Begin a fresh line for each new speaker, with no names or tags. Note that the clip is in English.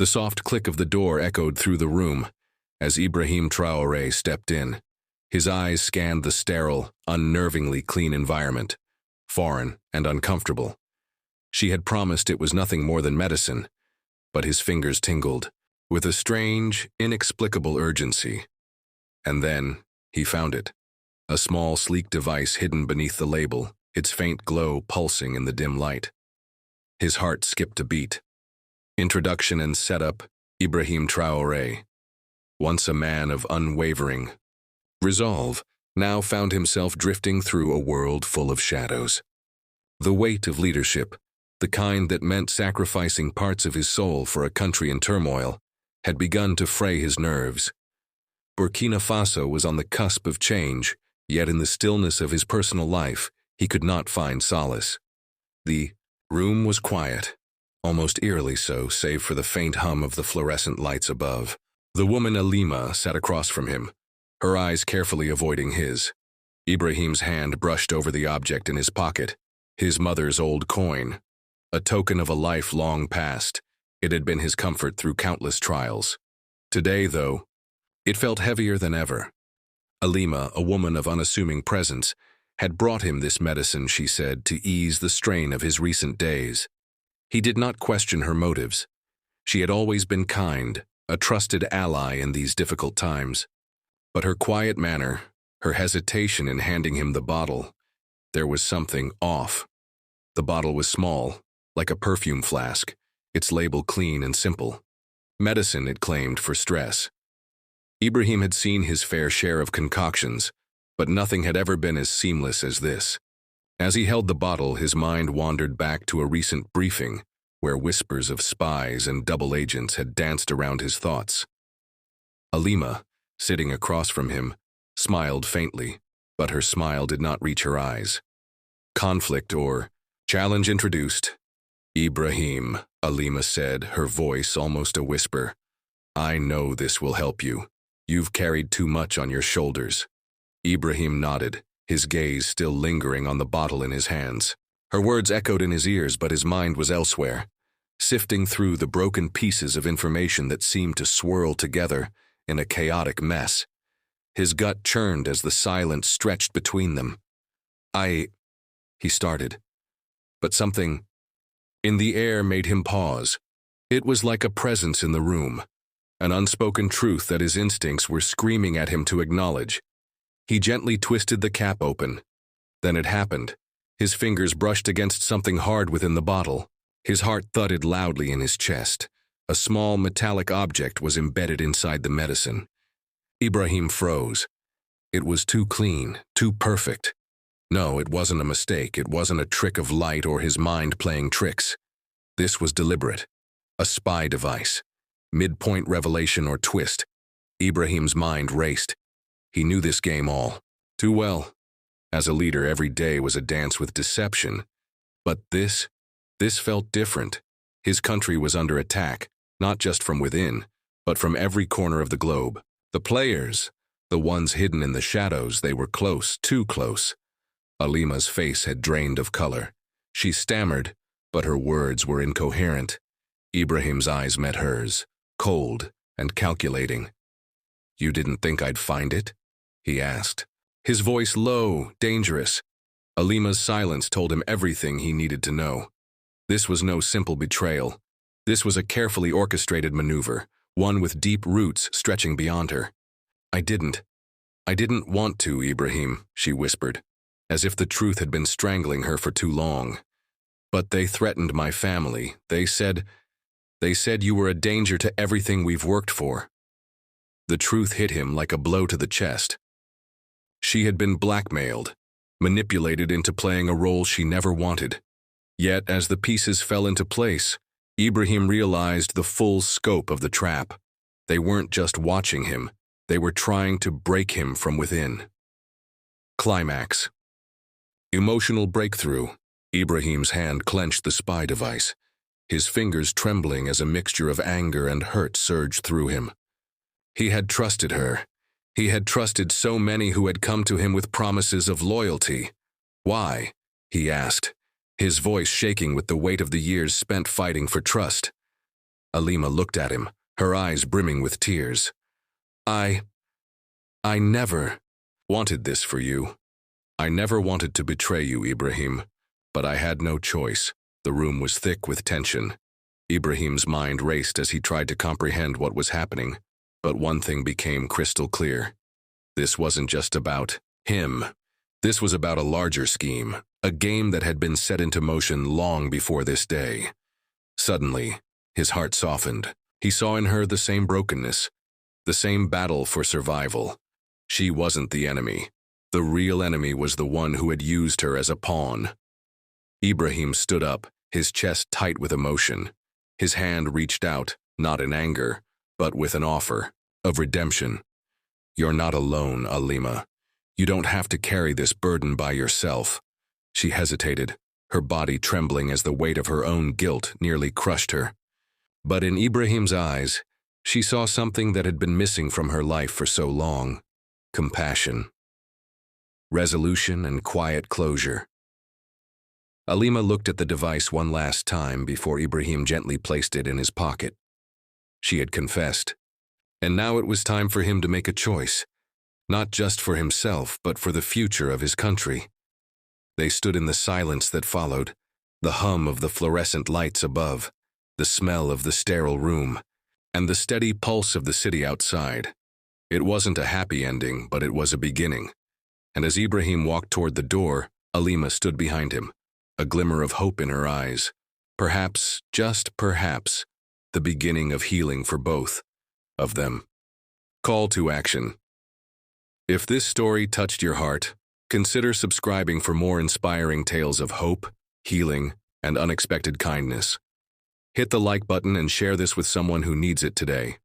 The soft click of the door echoed through the room as Ibrahim Traoré stepped in. His eyes scanned the sterile, unnervingly clean environment, foreign and uncomfortable. She had promised it was nothing more than medicine, but his fingers tingled with a strange, inexplicable urgency. And then he found it. A small, sleek device hidden beneath the label, its faint glow pulsing in the dim light. His heart skipped a beat. Introduction and setup: Ibrahim Traoré. Once a man of unwavering resolve, now found himself drifting through a world full of shadows. The weight of leadership, the kind that meant sacrificing parts of his soul for a country in turmoil, had begun to fray his nerves. Burkina Faso was on the cusp of change, yet in the stillness of his personal life, he could not find solace. The room was quiet, almost eerily so, save for the faint hum of the fluorescent lights above. The woman Alima sat across from him, her eyes carefully avoiding his. Ibrahim's hand brushed over the object in his pocket, his mother's old coin, a token of a life long past. It had been his comfort through countless trials. Today, though, it felt heavier than ever. Alima, a woman of unassuming presence, had brought him this medicine, she said, to ease the strain of his recent days. He did not question her motives. She had always been kind, a trusted ally in these difficult times. But her quiet manner, her hesitation in handing him the bottle, there was something off. The bottle was small, like a perfume flask, its label clean and simple. Medicine, it claimed, for stress. Ibrahim had seen his fair share of concoctions, but nothing had ever been as seamless as this. As he held the bottle, his mind wandered back to a recent briefing where whispers of spies and double agents had danced around his thoughts. Alima, sitting across from him, smiled faintly, but her smile did not reach her eyes. Conflict or challenge introduced. Ibrahim, Alima said, her voice almost a whisper. I know this will help you. You've carried too much on your shoulders. Ibrahim nodded, his gaze still lingering on the bottle in his hands. Her words echoed in his ears, but his mind was elsewhere, sifting through the broken pieces of information that seemed to swirl together in a chaotic mess. His gut churned as the silence stretched between them. He started. But something in the air made him pause. It was like a presence in the room, an unspoken truth that his instincts were screaming at him to acknowledge. He gently twisted the cap open. Then it happened. His fingers brushed against something hard within the bottle. His heart thudded loudly in his chest. A small metallic object was embedded inside the medicine. Ibrahim froze. It was too clean, too perfect. No, it wasn't a mistake. It wasn't a trick of light or his mind playing tricks. This was deliberate. A spy device. Midpoint revelation or twist. Ibrahim's mind raced. He knew this game all too well. As a leader, every day was a dance with deception. But this felt different. His country was under attack, not just from within, but from every corner of the globe. The players, the ones hidden in the shadows, they were close, too close. Alima's face had drained of color. She stammered, but her words were incoherent. Ibrahim's eyes met hers, cold and calculating. You didn't think I'd find it? He asked. His voice low, dangerous. Alima's silence told him everything he needed to know. This was no simple betrayal. This was a carefully orchestrated maneuver, one with deep roots stretching beyond her. I didn't want to, Ibrahim, she whispered, as if the truth had been strangling her for too long. But they threatened my family. They said you were a danger to everything we've worked for. The truth hit him like a blow to the chest. She had been blackmailed, manipulated into playing a role she never wanted. Yet, as the pieces fell into place, Ibrahim realized the full scope of the trap. They weren't just watching him, they were trying to break him from within. Climax. Emotional breakthrough. Ibrahim's hand clenched the spy device, his fingers trembling as a mixture of anger and hurt surged through him. He had trusted her. He had trusted so many who had come to him with promises of loyalty. Why? He asked, his voice shaking with the weight of the years spent fighting for trust. Alima looked at him, her eyes brimming with tears. I never wanted this for you. I never wanted to betray you, Ibrahim. But I had no choice. The room was thick with tension. Ibrahim's mind raced as he tried to comprehend what was happening. But one thing became crystal clear. This wasn't just about him. This was about a larger scheme, a game that had been set into motion long before this day. Suddenly, his heart softened. He saw in her the same brokenness, the same battle for survival. She wasn't the enemy. The real enemy was the one who had used her as a pawn. Ibrahim stood up, his chest tight with emotion. His hand reached out, not in anger, but with an offer of redemption. You're not alone, Alima. You don't have to carry this burden by yourself. She hesitated, her body trembling as the weight of her own guilt nearly crushed her. But in Ibrahim's eyes, she saw something that had been missing from her life for so long: compassion, resolution, and quiet closure. Alima looked at the device one last time before Ibrahim gently placed it in his pocket. She had confessed, and now it was time for him to make a choice, not just for himself, but for the future of his country. They stood in the silence that followed, the hum of the fluorescent lights above, the smell of the sterile room, and the steady pulse of the city outside. It wasn't a happy ending, but it was a beginning. And as Ibrahim walked toward the door, Alima stood behind him, a glimmer of hope in her eyes. Perhaps, just perhaps, the beginning of healing for both of them. Call to action. If this story touched your heart, consider subscribing for more inspiring tales of hope, healing, and unexpected kindness. Hit the like button and share this with someone who needs it today.